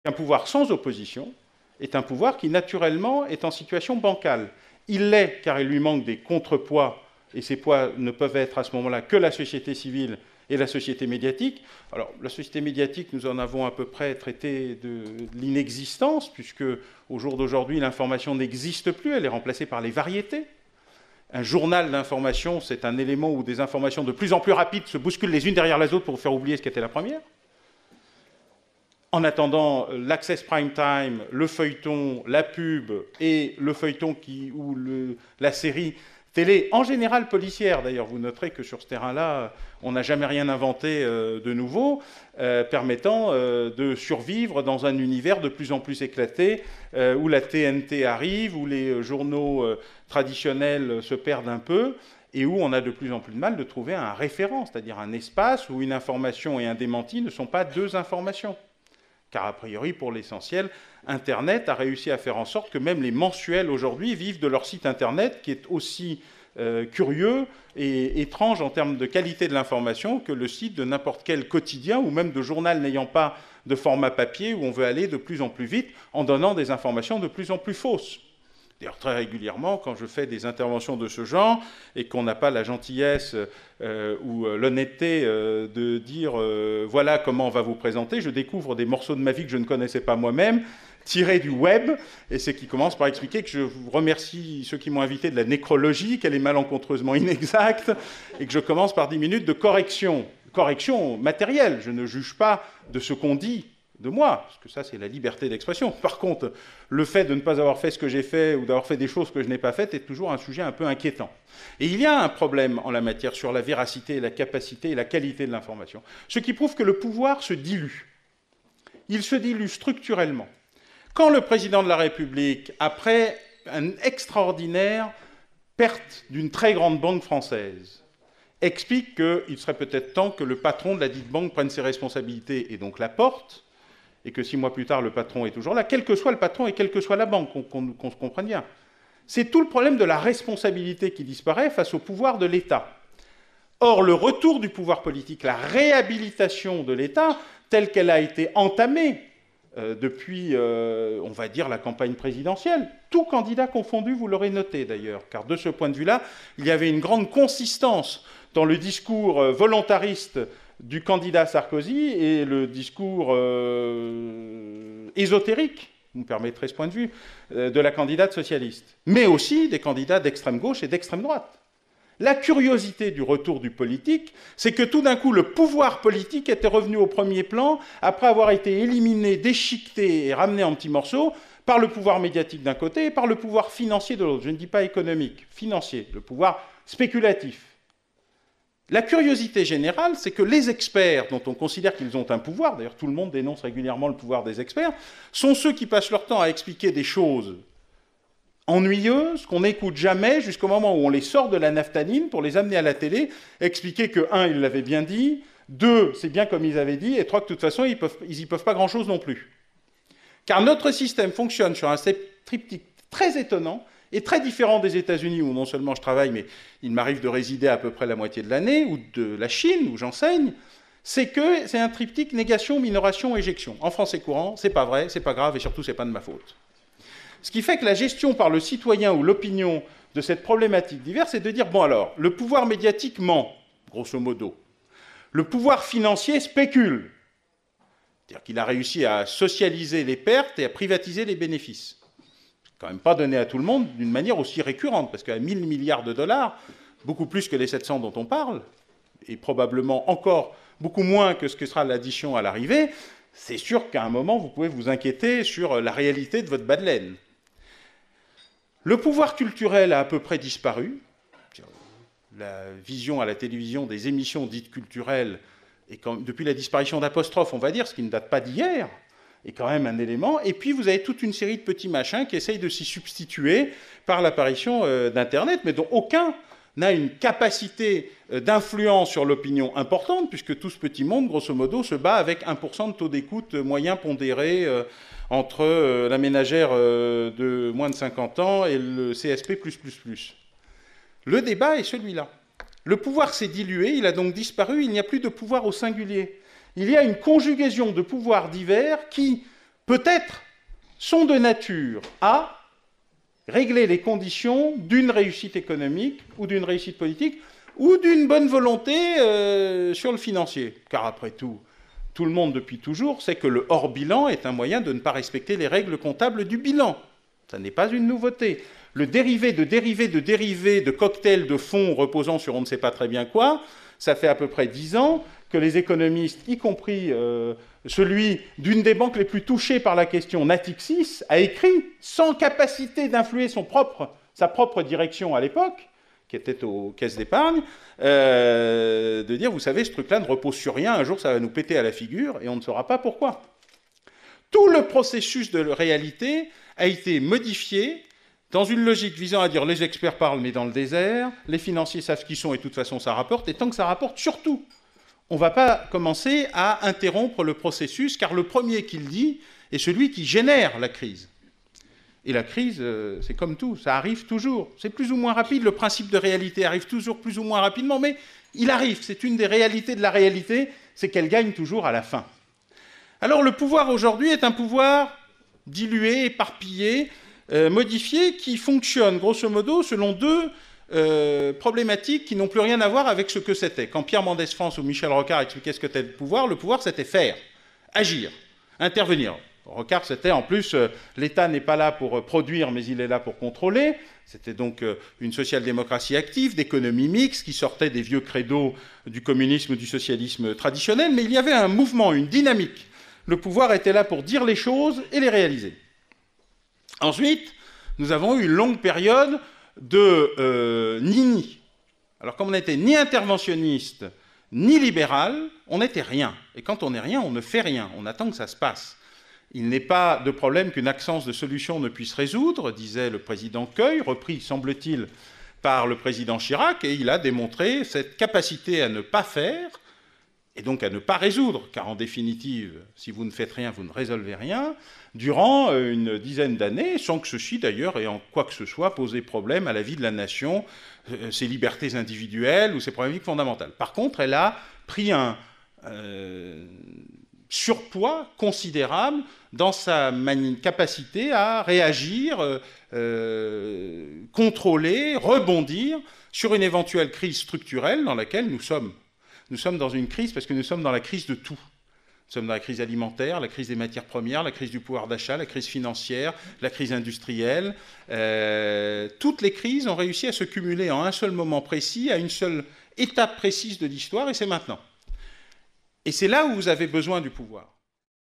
Un pouvoir sans opposition est un pouvoir qui, naturellement, est en situation bancale. Il l'est car il lui manque des contrepoids, et ces poids ne peuvent être à ce moment-là que la société civile et la société médiatique. Alors, la société médiatique, nous en avons à peu près traité de l'inexistence, puisque au jour d'aujourd'hui, l'information n'existe plus, elle est remplacée par les variétés. Un journal d'information, c'est un élément où des informations de plus en plus rapides se bousculent les unes derrière les autres pour vous faire oublier ce qu'était la première. En attendant, l'access prime time, le feuilleton, la pub et le feuilleton ou la série télé, en général policière, d'ailleurs, vous noterez que sur ce terrain-là, on n'a jamais rien inventé de nouveau, permettant de survivre dans un univers de plus en plus éclaté, où la TNT arrive, où les journaux traditionnels se perdent un peu, et où on a de plus en plus de mal de trouver un référent, c'est-à-dire un espace où une information et un démenti ne sont pas deux informations. Car a priori, pour l'essentiel, Internet a réussi à faire en sorte que même les mensuels aujourd'hui vivent de leur site Internet, qui est aussi curieux et étrange en termes de qualité de l'information que le site de n'importe quel quotidien ou même de journal n'ayant pas de format papier où on veut aller de plus en plus vite en donnant des informations de plus en plus fausses. D'ailleurs, très régulièrement, quand je fais des interventions de ce genre et qu'on n'a pas la gentillesse ou l'honnêteté de dire voilà comment on va vous présenter, je découvre des morceaux de ma vie que je ne connaissais pas moi-même, tirés du web, et c'est qui commence par expliquer que je vous remercie ceux qui m'ont invité de la nécrologie, qu'elle est malencontreusement inexacte, et que je commence par 10 minutes de correction matérielle. Je ne juge pas de ce qu'on dit de moi, parce que ça, c'est la liberté d'expression. Par contre, le fait de ne pas avoir fait ce que j'ai fait ou d'avoir fait des choses que je n'ai pas faites est toujours un sujet un peu inquiétant. Et il y a un problème en la matière sur la véracité, la capacité et la qualité de l'information, ce qui prouve que le pouvoir se dilue. Il se dilue structurellement. Quand le président de la République, après une extraordinaire perte d'une très grande banque française, explique qu'il serait peut-être temps que le patron de la dite banque prenne ses responsabilités et donc la porte, et que 6 mois plus tard, le patron est toujours là, quel que soit le patron et quelle que soit la banque, qu'on se comprenne bien. C'est tout le problème de la responsabilité qui disparaît face au pouvoir de l'État. Or, le retour du pouvoir politique, la réhabilitation de l'État, telle qu'elle a été entamée depuis, on va dire, la campagne présidentielle, tout candidat confondu, vous l'aurez noté d'ailleurs, car de ce point de vue-là, il y avait une grande consistance dans le discours volontariste du candidat Sarkozy et le discours ésotérique, vous me permettrez ce point de vue, de la candidate socialiste, mais aussi des candidats d'extrême gauche et d'extrême droite. La curiosité du retour du politique, c'est que tout d'un coup, le pouvoir politique était revenu au premier plan après avoir été éliminé, déchiqueté et ramené en petits morceaux par le pouvoir médiatique d'un côté et par le pouvoir financier de l'autre. Je ne dis pas économique, financier, le pouvoir spéculatif. La curiosité générale, c'est que les experts, dont on considère qu'ils ont un pouvoir, d'ailleurs tout le monde dénonce régulièrement le pouvoir des experts, sont ceux qui passent leur temps à expliquer des choses ennuyeuses, qu'on n'écoute jamais, jusqu'au moment où on les sort de la naphtaline pour les amener à la télé, expliquer que, 1, ils l'avaient bien dit, 2, c'est bien comme ils avaient dit, et 3, que de toute façon, ils n'y peuvent pas grand-chose non plus. Car notre système fonctionne sur un triptyque très étonnant, et très différent des États-Unis, où non seulement je travaille, mais il m'arrive de résider à peu près la moitié de l'année, ou de la Chine, où j'enseigne, c'est que c'est un triptyque négation, minoration, éjection. En français courant, c'est pas vrai, c'est pas grave, et surtout, c'est pas de ma faute. Ce qui fait que la gestion par le citoyen ou l'opinion de cette problématique diverse, c'est de dire, bon alors, le pouvoir médiatique ment, grosso modo. Le pouvoir financier spécule. C'est-à-dire qu'il a réussi à socialiser les pertes et à privatiser les bénéfices. Quand même pas donné à tout le monde d'une manière aussi récurrente, parce qu'à 1000 milliards de dollars, beaucoup plus que les 700 dont on parle, et probablement encore beaucoup moins que ce que sera l'addition à l'arrivée, c'est sûr qu'à un moment, vous pouvez vous inquiéter sur la réalité de votre bas de laine. Le pouvoir culturel a à peu près disparu. La vision à la télévision des émissions dites culturelles, et depuis la disparition d'Apostrophe, on va dire, ce qui ne date pas d'hier, est quand même un élément. Et puis, vous avez toute une série de petits machins qui essayent de s'y substituer par l'apparition d'Internet, mais dont aucun n'a une capacité d'influence sur l'opinion importante, puisque tout ce petit monde, grosso modo, se bat avec 1% de taux d'écoute moyen pondéré entre la ménagère de moins de 50 ans et le CSP++. Le débat est celui-là. Le pouvoir s'est dilué, il a donc disparu, il n'y a plus de pouvoir au singulier. Il y a une conjugaison de pouvoirs divers qui, peut-être, sont de nature à régler les conditions d'une réussite économique ou d'une réussite politique ou d'une bonne volonté sur le financier. Car après tout, tout le monde depuis toujours sait que le hors-bilan est un moyen de ne pas respecter les règles comptables du bilan. Ça n'est pas une nouveauté. Le dérivé de cocktails de fonds reposant sur on ne sait pas très bien quoi, ça fait à peu près 10 ans que les économistes, y compris celui d'une des banques les plus touchées par la question, Natixis, a écrit, sans capacité d'influer sa propre direction à l'époque, qui était aux caisses d'épargne, de dire, vous savez, ce truc-là ne repose sur rien, un jour ça va nous péter à la figure, et on ne saura pas pourquoi. Tout le processus de réalité a été modifié dans une logique visant à dire les experts parlent mais dans le désert, les financiers savent qui sont et de toute façon ça rapporte, et tant que ça rapporte, surtout, on ne va pas commencer à interrompre le processus, car le premier qui le dit est celui qui génère la crise. Et la crise, c'est comme tout, ça arrive toujours. C'est plus ou moins rapide, le principe de réalité arrive toujours plus ou moins rapidement, mais il arrive, c'est une des réalités de la réalité, c'est qu'elle gagne toujours à la fin. Alors le pouvoir aujourd'hui est un pouvoir dilué, éparpillé, modifié, qui fonctionne grosso modo selon deux problématiques qui n'ont plus rien à voir avec ce que c'était. Quand Pierre Mendès France ou Michel Rocard expliquaient ce que c'était le pouvoir c'était faire, agir, intervenir. Rocard, c'était en plus, l'État n'est pas là pour produire, mais il est là pour contrôler. C'était donc une social-démocratie active, d'économie mixte, qui sortait des vieux credos du communisme, du socialisme traditionnel, mais il y avait un mouvement, une dynamique. Le pouvoir était là pour dire les choses et les réaliser. Ensuite, nous avons eu une longue période de ni-ni. Alors, comme on n'était ni interventionniste, ni libéral, on n'était rien. Et quand on n'est rien, on ne fait rien. On attend que ça se passe. Il n'est pas de problème qu'une absence de solution ne puisse résoudre, disait le président Queuille, repris, semble-t-il, par le président Chirac, et il a démontré cette capacité à ne pas faire, et donc à ne pas résoudre, car en définitive, si vous ne faites rien, vous ne résolvez rien, durant une dizaine d'années, sans que ceci, d'ailleurs, ait en quoi que ce soit posé problème à la vie de la nation, ses libertés individuelles ou ses problématiques fondamentales. Par contre, elle a pris un surpoids considérable dans sa capacité à réagir, contrôler, rebondir sur une éventuelle crise structurelle dans laquelle nous sommes. Nous sommes dans une crise parce que nous sommes dans la crise de tout. Nous sommes dans la crise alimentaire, la crise des matières premières, la crise du pouvoir d'achat, la crise financière, la crise industrielle. Toutes les crises ont réussi à se cumuler en un seul moment précis, à une seule étape précise de l'histoire, et c'est maintenant. Et c'est là où vous avez besoin du pouvoir.